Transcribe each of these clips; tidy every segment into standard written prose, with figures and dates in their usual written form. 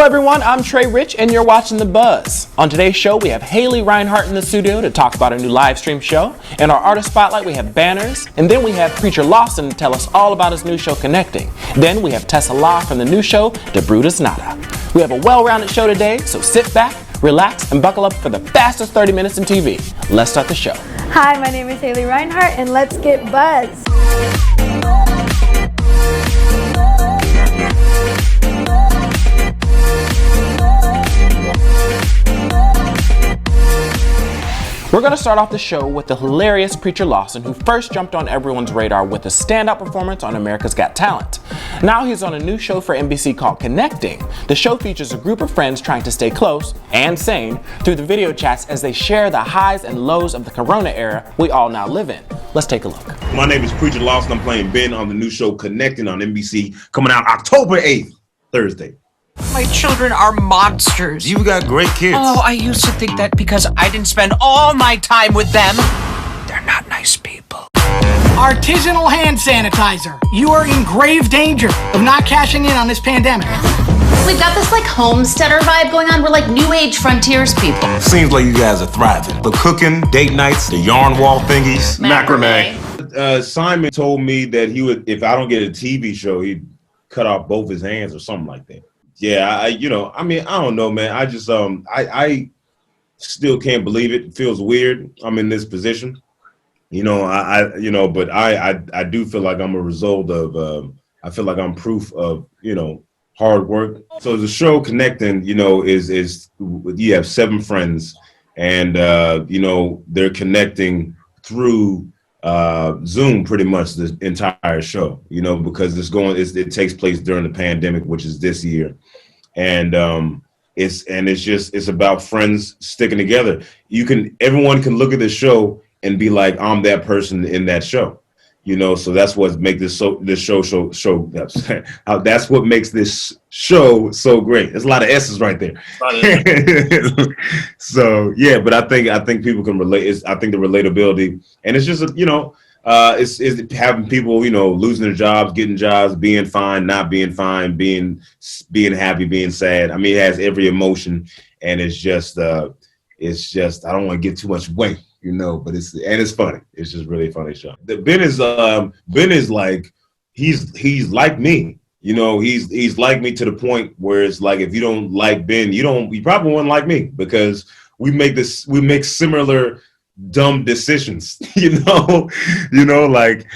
everyone, I'm Trey Rich and you're watching The Buzz. On today's show, we have Haley Reinhart in the studio to talk about a new live stream show. In our artist spotlight, we have banners. And then we have preacher Lawson to tell us all about his new show, Connecting. Then we have Tessa from the new show, The Brutas. We have a well-rounded show today, so sit back, relax, and buckle up for the fastest 30 minutes in TV. Let's start the show. Hi, my name is Haley Reinhart, and let's get buzzed. We're going to start off the show with the hilarious preacher Lawson, who first jumped on everyone's radar with a standout performance on America's Got Talent. Now he's on a new show for NBC called Connecting. The show features a group of friends trying to stay close and sane through the video chats as they share the highs and lows of the corona era we all now live in. Let's take a look. My name is Preacher Lawson. I'm playing Ben on the new show Connecting on NBC, coming out October 8th, Thursday. My children are monsters. You've got great kids. Oh, I used to think that because I didn't spend all my time with them. They're not nice people. Artisanal hand sanitizer. You are in grave danger of not cashing in on this pandemic. We've got this like homesteader vibe going on. We're like new age frontiers people. Seems like you guys are thriving. The cooking, date nights, the yarn wall thingies, macrame. Simon told me that he would, if I don't get a TV show, he'd cut off both his hands or something like that. Yeah, I don't know, man. I just, I still can't believe it. It feels weird. I'm in this position, but I do feel like I'm a result of, I feel like I'm proof of, hard work. So the show Connecting, is you have 7 friends and, they're connecting through Zoom pretty much the entire show, because it takes place during the pandemic, which is this year. And it's about friends sticking together. Everyone can look at the show and be like, I'm that person in that show, so that's what makes that's what makes this show so great. There's a lot of S's right there. So yeah, but I think people can relate. I think the relatability, and it's just, it's having people, losing their jobs, getting jobs, being fine, not being fine, being happy, being sad. I mean, it has every emotion, and it's just I don't want to give too much away, but it's funny. It's just really funny show. Ben is like, he's like me, he's like me to the point where it's like, if you don't like Ben, you probably wouldn't like me, because we make similar dumb decisions, like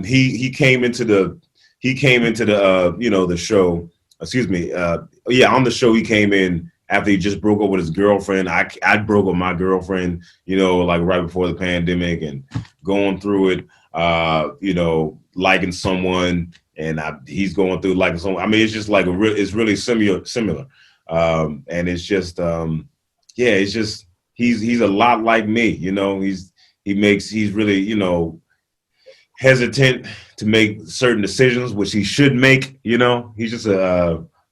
he came into the the show, on the show. He came in after he just broke up with his girlfriend. I broke up with my girlfriend, like right before the pandemic, and going through it, liking someone, and he's going through liking someone. I mean, it's just like it's really similar. And it's just, it's just, he's a lot like me, he's really, hesitant to make certain decisions, which he should make, he's just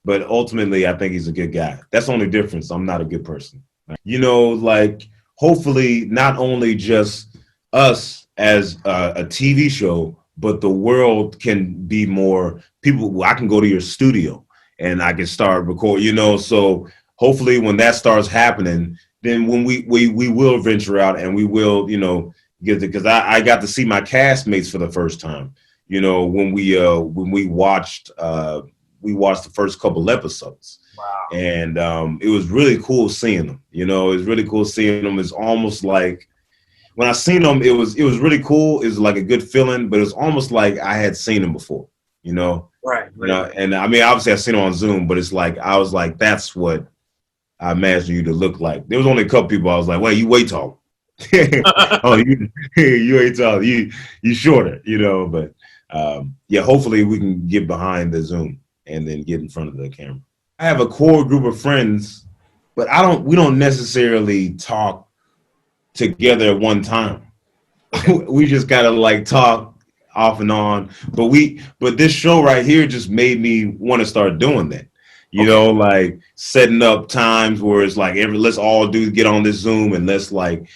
but ultimately I think he's a good guy. That's the only difference. I'm not a good person. Like, hopefully not only just us as a TV show, but the world can be more people. I can go to your studio and I can start record, so hopefully when that starts happening, then when we will venture out and we will, get it, because I got to see my castmates for the first time, when we watched the first couple episodes. Wow. And it was really cool seeing them. It was really cool seeing them. It's almost like when I seen them, it was really cool. It was like a good feeling, but it was almost like I had seen them before, Right. And I mean, obviously I've seen them on Zoom, but it's like, I was like, that's what I imagine you to look like. There was only a couple people I was like, well, you way tall. Oh, you ain't tall. You shorter, but hopefully we can get behind the Zoom and then get in front of the camera. I have a core group of friends, but we don't necessarily talk together at one time. We just gotta like talk off and on. But this show right here just made me want to start doing that. Like setting up times where it's like, let's all get on this Zoom and let's like,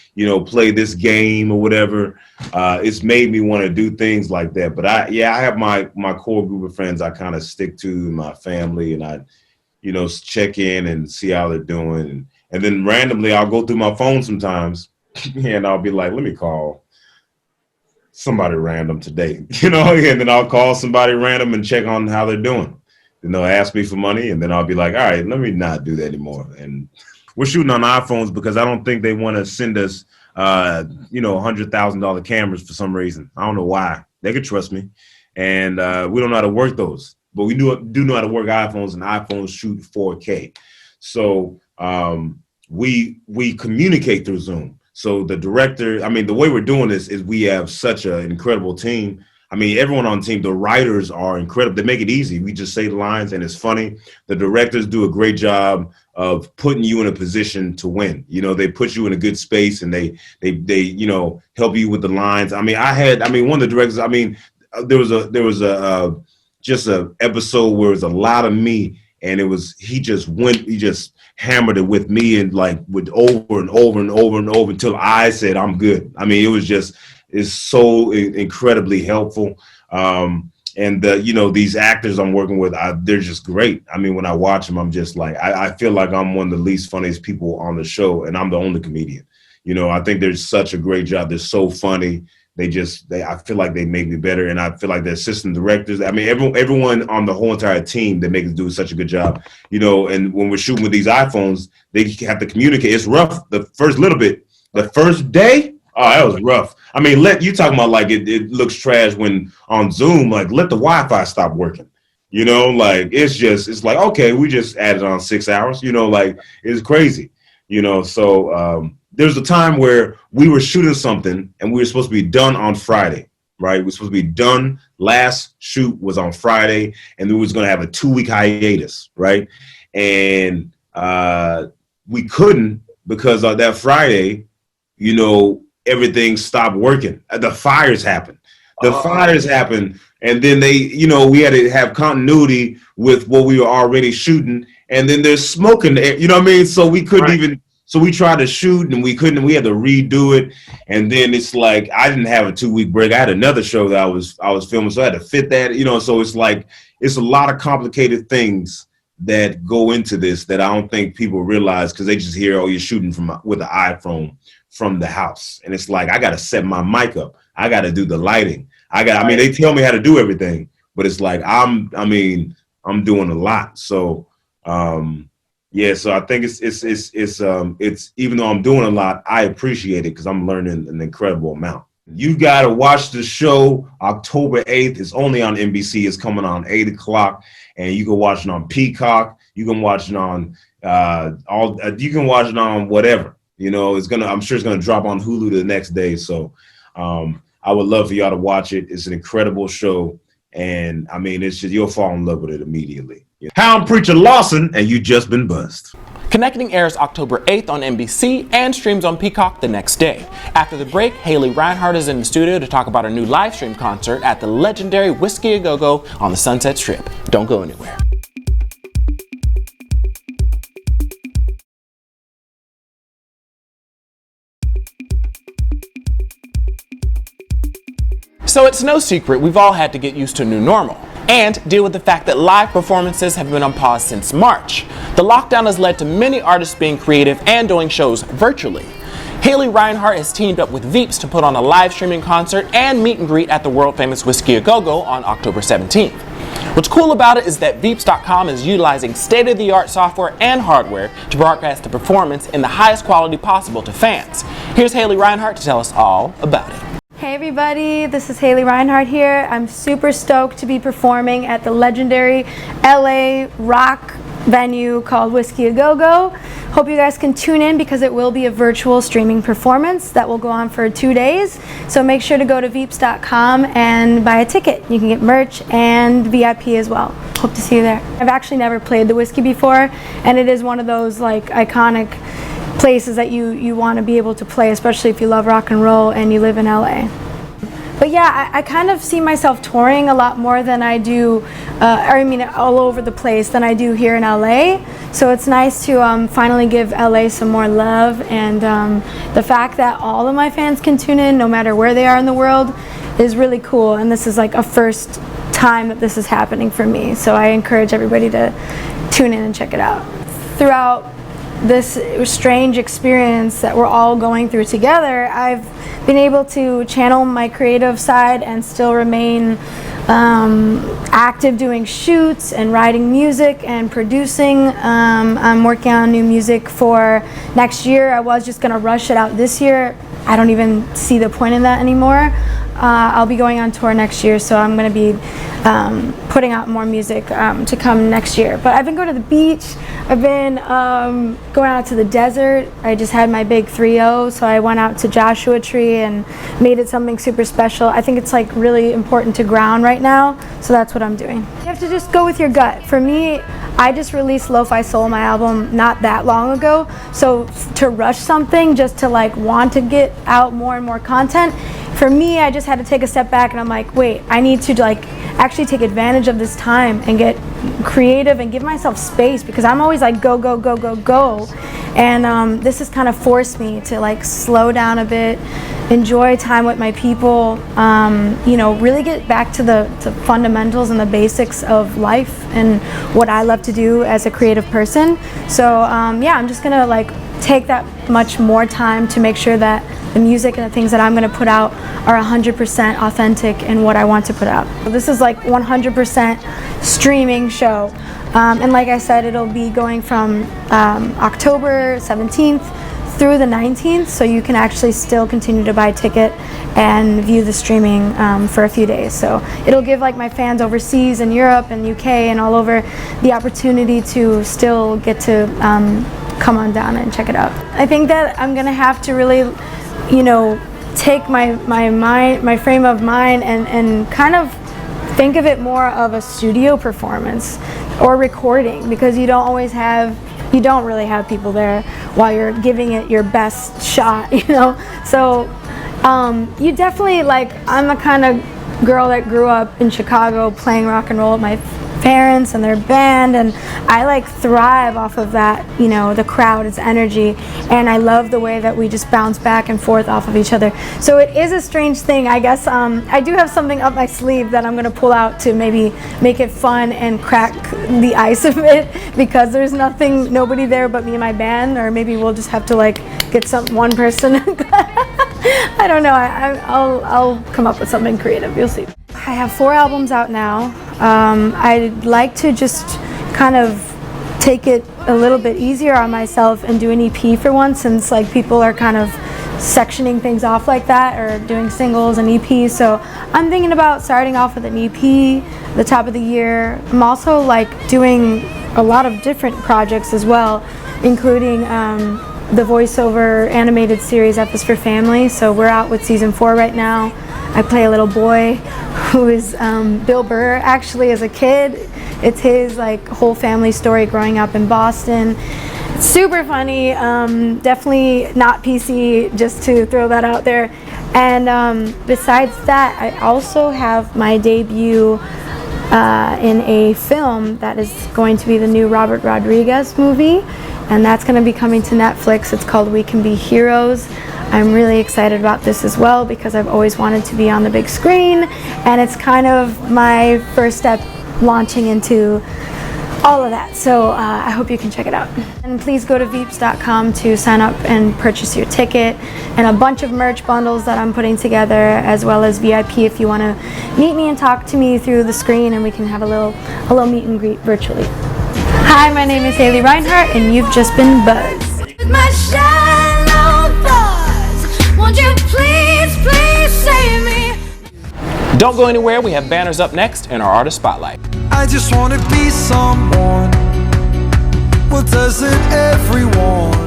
play this game or whatever. It's made me want to do things like that. But I have my core group of friends I kind of stick to, my family, and I check in and see how they're doing. And then randomly I'll go through my phone sometimes and I'll be like, let me call somebody random today, and then I'll call somebody random and check on how they're doing. Then they'll ask me for money and then I'll be like, all right, let me not do that anymore. And we're shooting on iPhones because I don't think they want to send us, $100,000 cameras for some reason. I don't know why. They could trust me. And we don't know how to work those. But we do know how to work iPhones, and iPhones shoot 4K. So we communicate through Zoom. So the director, the way we're doing this is we have such an incredible team. Everyone on the team, the writers are incredible. They make it easy. We just say the lines and it's funny. The directors do a great job of putting you in a position to win. They put you in a good space and they help you with the lines. One of the directors, there was a episode where it was a lot of me, and he just hammered it with me and with over and over and over and over until I said I'm good. It's so incredibly helpful. And these actors I'm working with, they're just great. When I watch them, I'm just like, I feel like I'm one of the least funniest people on the show, and I'm the only comedian. I think they're such a great job. They're so funny. I feel like they make me better, and I feel like the assistant directors. Everyone on the whole entire team, they make us do such a good job. And when we're shooting with these iPhones, they have to communicate. It's rough the first little bit. The first day, oh, that was rough. You talking about it looks trash when on Zoom. Let the Wi-Fi stop working. It's like, okay, we just added on 6 hours. It's crazy. So there's a time where we were shooting something and we were supposed to be done on Friday, right? We're supposed to be done. Last shoot was on Friday, and we was going to have a 2-week hiatus, right? And we couldn't because of that Friday, everything stopped working. The fires happened. And then we had to have continuity with what we were already shooting. And then there's smoke in the air, So we couldn't so we tried to shoot and we couldn't, we had to redo it. And then it's like, I didn't have a 2-week break. I had another show that I was filming. So I had to fit that, so it's like, it's a lot of complicated things that go into this that I don't think people realize, because they just hear, oh, you're shooting with an iPhone from the house. And it's like, I got to set my mic up. I got to do the lighting. They tell me how to do everything, but it's like, I'm doing a lot. So, so I think it's even though I'm doing a lot, I appreciate it because I'm learning an incredible amount. You got to watch the show October 8th. It's only on NBC. It's coming on 8 o'clock, and you can watch it on Peacock. You can watch it on you can watch it on whatever. I'm sure it's gonna drop on Hulu the next day. So I would love for y'all to watch it. It's an incredible show, and it's just, you'll fall in love with it immediately. Hound Preacher Lawson, and you just been buzzed. Connecting airs October 8th on NBC and streams on Peacock the next day. After the break, Haley Reinhart is in the studio to talk about her new live stream concert at the legendary Whiskey A Go Go on the Sunset Strip. Don't go anywhere. So it's no secret we've all had to get used to a new normal and deal with the fact that live performances have been on pause since March. The lockdown has led to many artists being creative and doing shows virtually. Haley Reinhart has teamed up with Veeps to put on a live streaming concert and meet and greet at the world famous Whiskey A Go Go on October 17th. What's cool about it is that Veeps.com is utilizing state-of-the-art software and hardware to broadcast the performance in the highest quality possible to fans. Here's Haley Reinhart to tell us all about it. Hey everybody, this is Haley Reinhart here. I'm super stoked to be performing at the legendary LA rock venue called Whiskey A Go Go. Hope you guys can tune in because it will be a virtual streaming performance that will go on for 2 days. So make sure to go to Veeps.com and buy a ticket. You can get merch and VIP as well. Hope to see you there. I've actually never played the Whiskey before, and it is one of those iconic places that you want to be able to play, especially if you love rock and roll and you live in LA. But yeah, I kind of see myself touring a lot more than I do, all over the place than I do here in LA. So it's nice to finally give LA some more love, and the fact that all of my fans can tune in no matter where they are in the world is really cool, and this is like a first time that this is happening for me. So I encourage everybody to tune in and check it out. Throughout this strange experience that we're all going through together, I've been able to channel my creative side and still remain active doing shoots and writing music and producing. I'm working on new music for next year. I was just gonna rush it out this year. I don't even see the point in that anymore. I'll be going on tour next year, so I'm going to be putting out more music to come next year. But I've been going to the beach. I've been going out to the desert. I just had my big 3-0, so I went out to Joshua Tree and made it something super special. I think it's like really important to ground right now, so that's what I'm doing. You have to just go with your gut. For me, I just released Lo-Fi Soul, my album, not that long ago, so to rush something just to like want to get out more and more content, for me, I just had to take a step back and I'm like, wait, I need to like actually take advantage of this time and get creative and give myself space, because I'm always like go, go, go, go, go. And this has kind of forced me to like slow down a bit, enjoy time with my people, you know, really get back to the fundamentals and the basics of life and what I love to do as a creative person. So yeah, I'm just gonna like take that much more time to make sure that the music and the things that I'm going to put out are 100% authentic in what I want to put out. This is like 100% streaming show. And like I said, it'll be going from October 17th through the 19th, so you can actually still continue to buy a ticket and view the streaming for a few days. So it'll give like my fans overseas in Europe and UK and all over the opportunity to still get to come on down and check it out. I think that I'm gonna have to really, you know, take my mind, my frame of mind, and kind of think of it more of a studio performance or recording, because you don't really have people there while you're giving it your best shot, you know. So you definitely, like, I'm the kind of girl that grew up in Chicago playing rock and roll with my parents and their band, and I like thrive off of that, you know, the crowd, its energy, and I love the way that we just bounce back and forth off of each other. So it is a strange thing, I guess. I do have something up my sleeve that I'm gonna pull out to maybe make it fun and crack the ice a bit, because there's nobody there but me and my band, or maybe we'll just have to like get one person. I don't know, I'll come up with something creative, you'll see. I have 4 albums out now. I'd like to just kind of take it a little bit easier on myself and do an EP for once, since like people are kind of sectioning things off like that, or doing singles and EPs. So I'm thinking about starting off with an EP at the top of the year. I'm also like doing a lot of different projects as well, including the voiceover animated series F is for Family. So we're out with season 4 right now. I play a little boy who is Bill Burr actually as a kid. It's his like whole family story growing up in Boston. It's super funny, definitely not PC, just to throw that out there. And besides that, I also have my debut in a film that is going to be the new Robert Rodriguez movie, and that's going to be coming to Netflix. It's called We Can Be Heroes. I'm really excited about this as well, because I've always wanted to be on the big screen, and it's kind of my first step launching into all of that. So I hope you can check it out. And please go to veeps.com to sign up and purchase your ticket, and a bunch of merch bundles that I'm putting together, as well as VIP if you want to meet me and talk to me through the screen, and we can have a little meet and greet virtually. Hi, my name is Haley Reinhart, and you've just been buzzed. My shallow thoughts, won't you please, please save me? Don't go anywhere, we have banners up next in our Artist Spotlight. I just want to be someone. Well, doesn't everyone?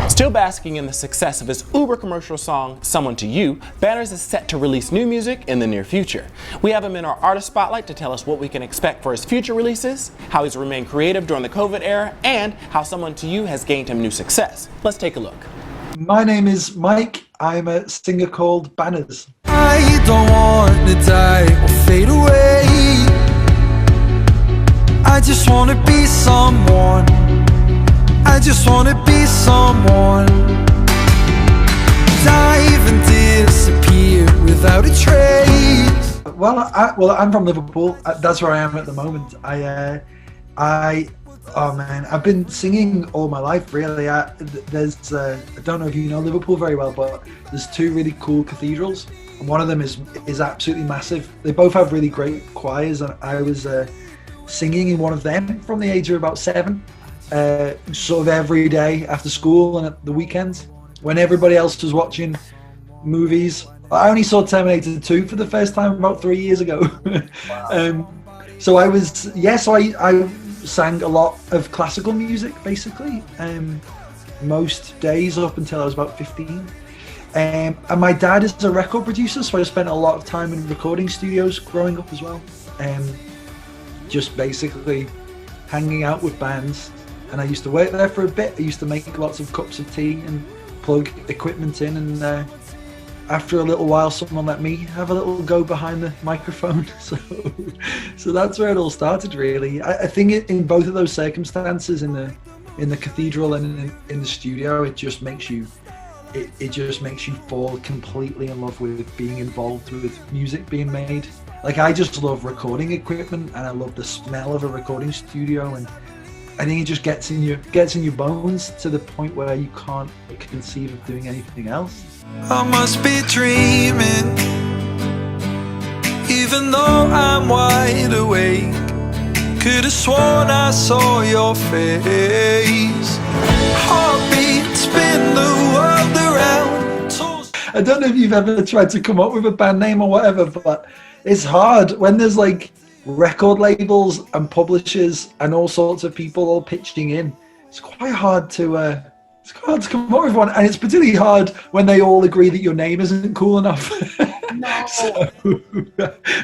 Still basking in the success of his uber commercial song, Someone to You, Banners is set to release new music in the near future. We have him in our Artist Spotlight to tell us what we can expect for his future releases, how he's remained creative during the COVID era, and how Someone to You has gained him new success. Let's take a look. My name is Mike. I'm a singer called Banners. I don't want to die or fade away. I just wanna be someone. I just wanna be someone. Dive and disappear without a trace. Well, I'm from Liverpool. That's where I am at the moment. Oh man, I've been singing all my life, really. I don't know if you know Liverpool very well, but there's two really cool cathedrals, and one of them is absolutely massive. They both have really great choirs, and I was singing in one of them from the age of about 7, sort of every day after school and at the weekends when everybody else was watching movies. I only saw Terminator 2 for the first time about 3 years ago. Wow. So I sang a lot of classical music, basically, most days up until I was about 15. And my dad is a record producer, so I spent a lot of time in recording studios growing up as well. Just basically hanging out with bands. And I used to work there for a bit. I used to make lots of cups of tea and plug equipment in, and after a little while someone let me have a little go behind the microphone. So that's where it all started, really. I think in both of those circumstances, in the cathedral and in the studio, it just makes you fall completely in love with being involved with music being made. Like, I just love recording equipment, and I love the smell of a recording studio, and I think it just gets in your bones to the point where you can't conceive of doing anything else. I must be dreaming, even though I'm wide awake. Could have sworn I saw your face. Heartbeat, spin the world around. I don't know if you've ever tried to come up with a band name or whatever, but it's hard when there's like record labels and publishers and all sorts of people all pitching in. It's quite hard to come up with one, and it's particularly hard when they all agree that your name isn't cool enough. No. So,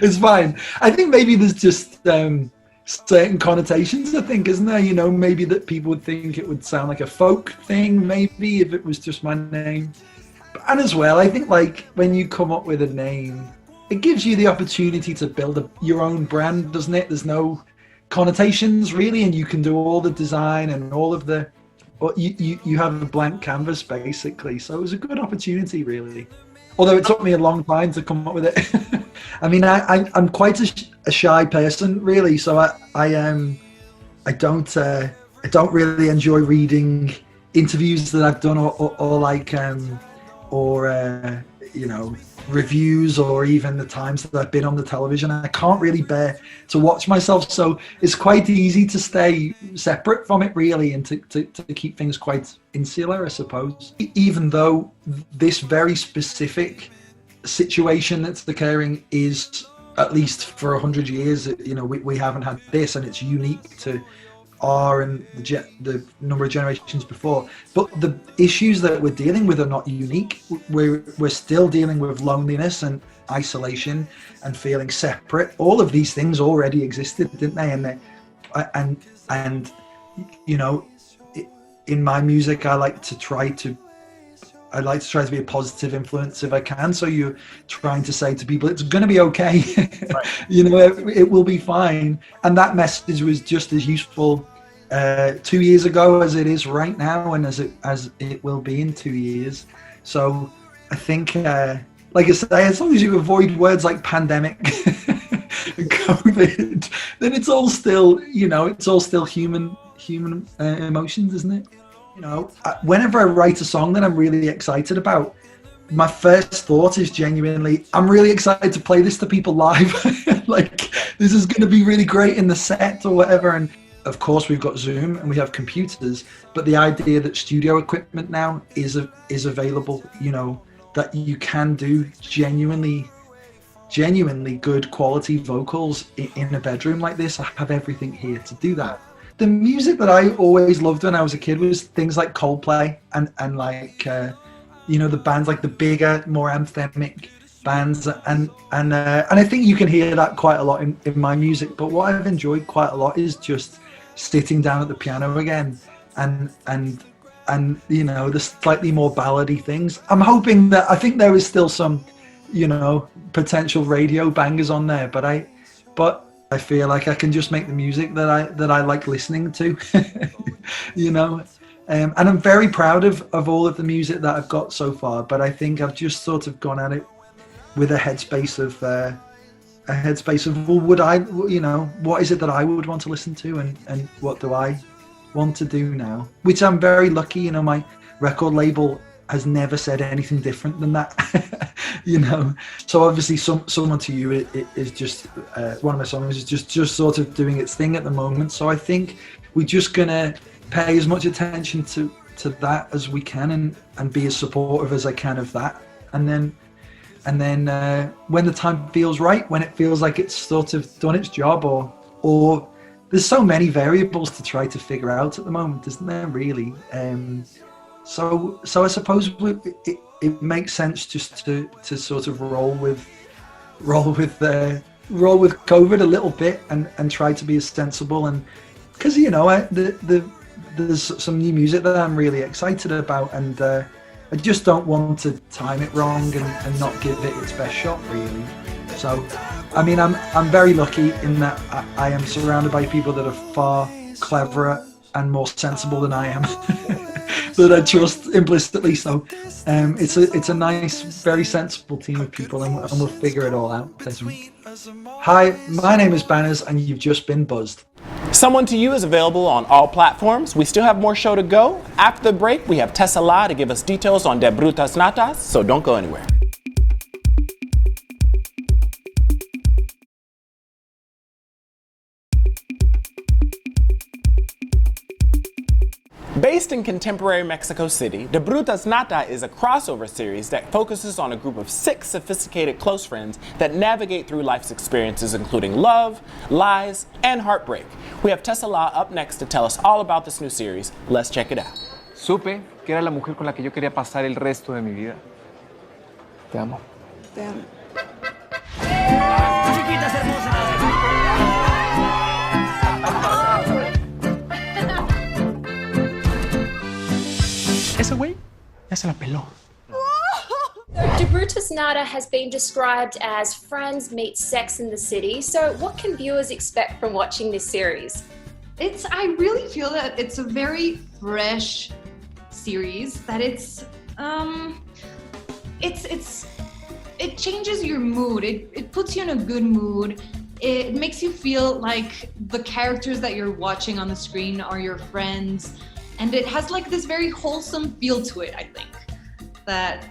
it's fine. I think maybe there's just certain connotations, I think, isn't there? You know, maybe that people would think it would sound like a folk thing, maybe, if it was just my name. And as well, I think, like, when you come up with a name, it gives you the opportunity to build your own brand, doesn't it? There's no connotations, really, and you can do all the design and all of the... But you have a blank canvas, basically. So it was a good opportunity, really. Although it took me a long time to come up with it. I mean, I'm quite a shy person, really. So I don't really enjoy reading interviews that I've done, or you know, reviews, or even the times that I've been on the television. I can't really bear to watch myself, so it's quite easy to stay separate from it, really, and to keep things quite insular, I suppose. Even though this very specific situation that's occurring is, at least for 100 years, you know, we haven't had this, and it's unique to our and the number of generations before. But the issues that we're dealing with are not unique. We're still dealing with loneliness and isolation and feeling separate. All of these things already existed, didn't they? And you know, in my music, I like to try to be a positive influence if I can. So you're trying to say to people, it's going to be okay. Right. You know, it will be fine. And that message was just as useful 2 years ago as it is right now, and as it will be in 2 years. So I think, like I say, as long as you avoid words like pandemic and COVID, then it's all still, you know, it's all still human emotions, isn't it? You know, whenever I write a song that I'm really excited about, my first thought is genuinely, I'm really excited to play this to people live. Like, this is going to be really great in the set or whatever. And of course, we've got Zoom and we have computers, but the idea that studio equipment now is available, you know, that you can do genuinely good quality vocals in a bedroom like this. I have everything here to do that. The music that I always loved when I was a kid was things like Coldplay and like, you know, the bands like the bigger, more anthemic bands, and I think you can hear that quite a lot in my music. But what I've enjoyed quite a lot is just sitting down at the piano again and you know, the slightly more ballady things. I'm hoping that, I think there is still some, you know, potential radio bangers on there, but I feel like I can just make the music that I like listening to, you know. And I'm very proud of all of the music that I've got so far. But I think I've just sort of gone at it with a headspace of well, would I, you know, what is it that I would want to listen to, and what do I want to do now? Which I'm very lucky, you know, my record label has never said anything different than that, you know. So obviously, Someone to You it is just one of my songs is just sort of doing its thing at the moment. So I think we're just gonna pay as much attention to that as we can, and be as supportive as I can of that, and then when the time feels right, when it feels like it's sort of done its job, or there's so many variables to try to figure out at the moment, isn't there, really? So I suppose it makes sense just to sort of roll with COVID a little bit, and try to be as sensible, and because, you know, there's some new music that I'm really excited about, and I just don't want to time it wrong and not give it its best shot, really. So, I mean, I'm very lucky in that I am surrounded by people that are far cleverer and more sensible than I am, that I trust implicitly. So, it's a nice, very sensible team of people, and we'll figure it all out. Hi, my name is Banners, and you've just been buzzed. Someone to You is available on all platforms. We still have more show to go. After the break, we have Tessa to give us details on De Brutas Natas, so don't go anywhere. Based in contemporary Mexico City, De Brutas Nata is a crossover series that focuses on a group of 6 sophisticated close friends that navigate through life's experiences, including love, lies, and heartbreak. We have Tessa up next to tell us all about this new series. Let's check it out. Supe que era la mujer con la que yo quería pasar el resto de mi vida. Te amo. Te amo. Ese güey ya se la peló. De Brutas Nata has been described as friends meet Sex in the City. So what can viewers expect from watching this series? I really feel that it's a very fresh series, that it changes your mood. It puts you in a good mood. It makes you feel like the characters that you're watching on the screen are your friends. And it has like this very wholesome feel to it, I think. That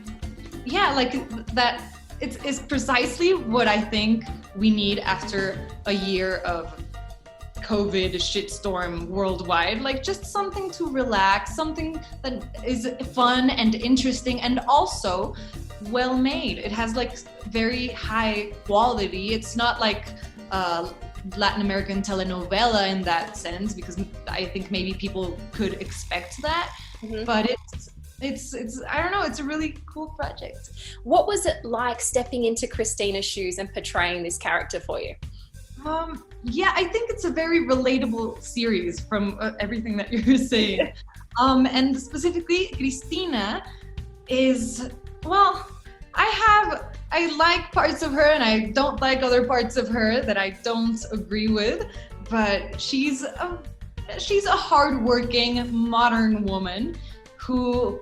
it's precisely what I think we need after a year of COVID shitstorm worldwide. Like, just something to relax, something that is fun and interesting and also well made. It has like very high quality. It's not like Latin American telenovela in that sense, because I think maybe people could expect that, but it's I don't know, it's a really cool project. What was it like stepping into Christina's shoes and portraying this character for you? Yeah, I think it's a very relatable series from everything that you're saying. And specifically, Cristina is, well, I like parts of her and I don't like other parts of her that I don't agree with, but she's a hardworking modern woman who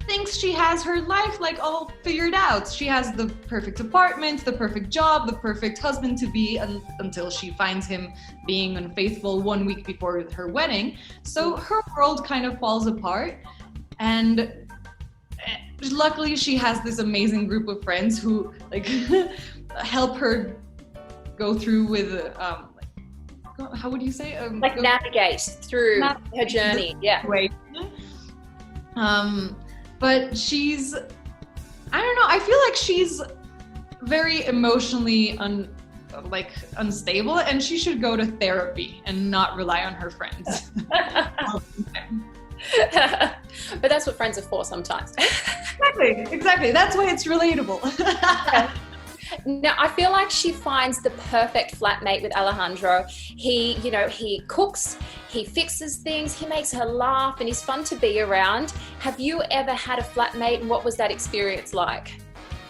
thinks she has her life like all figured out. She has the perfect apartment, the perfect job, the perfect husband to be, until she finds him being unfaithful 1 week before her wedding. So her world kind of falls apart, and luckily she has this amazing group of friends who like help her go through with how would you say navigate through her journey. Yeah. But she's, I don't know, I feel like she's very emotionally unstable, and she should go to therapy and not rely on her friends. But that's what friends are for sometimes. Exactly. That's why it's relatable. Now, I feel like she finds the perfect flatmate with Alejandro. He cooks, he fixes things, he makes her laugh, and he's fun to be around. Have you ever had a flatmate, and what was that experience like?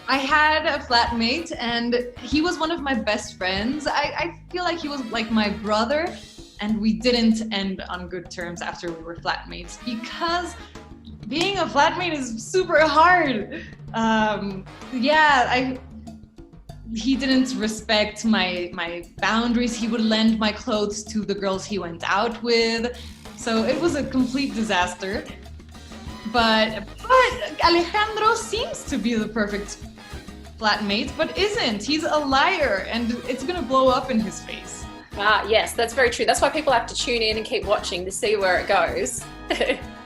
I had a flatmate and he was one of my best friends. I feel like he was like my brother, and we didn't end on good terms after we were flatmates because being a flatmate is super hard. He didn't respect my boundaries. He would lend my clothes to the girls he went out with. So it was a complete disaster. But Alejandro seems to be the perfect flatmate, but isn't. He's a liar, and it's gonna blow up in his face. Yes, that's very true. That's why people have to tune in and keep watching to see where it goes.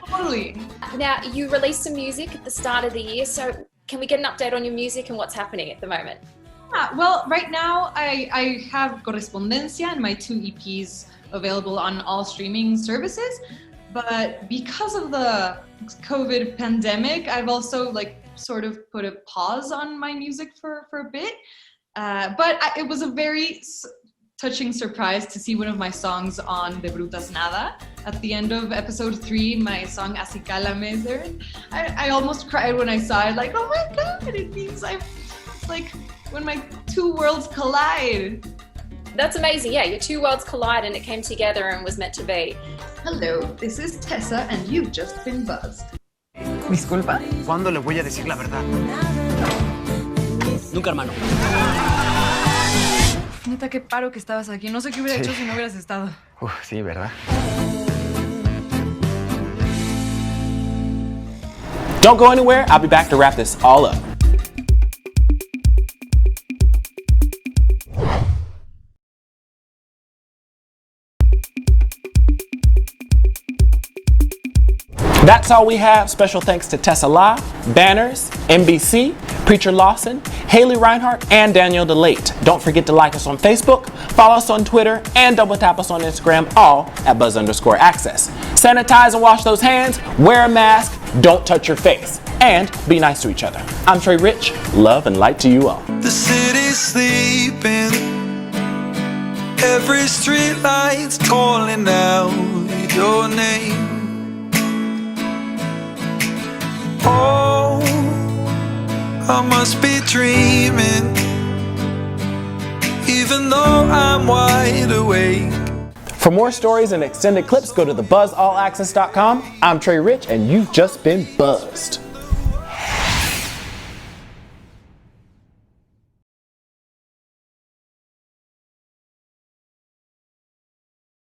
Totally. Now, you released some music at the start of the year, so can we get an update on your music and what's happening at the moment? Yeah, well, right now I have Correspondencia and my 2 EPs available on all streaming services, but because of the COVID pandemic, I've also sort of put a pause on my music for a bit. It was a very touching surprise to see one of my songs on the Brutas Nada. At the end of episode 3, my song Así Cálame there. I almost cried when I saw it, like, oh my God, it means it's like when my 2 worlds collide. That's amazing. Yeah, your 2 worlds collide and it came together and was meant to be. Hello, this is Tessa and you've just been buzzed. Disculpa. ¿Cuándo le voy a decir la verdad? Nunca, hermano. Neta, qué paro que estabas aquí. No sé qué hubiera hecho si no hubieras estado. Sí, ¿verdad? Don't go anywhere. I'll be back to wrap this all up. That's all we have. Special thanks to Tessa La, Banners, NBC, Preacher Lawson, Haley Reinhart, and Daniel DeLate. Don't forget to like us on Facebook, follow us on Twitter, and double tap us on Instagram, all at Buzz_Access. Sanitize and wash those hands, wear a mask, don't touch your face, and be nice to each other. I'm Trey Rich. Love and light to you all. The city's sleeping. Every street light's calling out your name. Oh, I must be dreaming, even though I'm wide awake. For more stories and extended clips, go to thebuzzallaccess.com. I'm Trey Rich, and you've just been buzzed.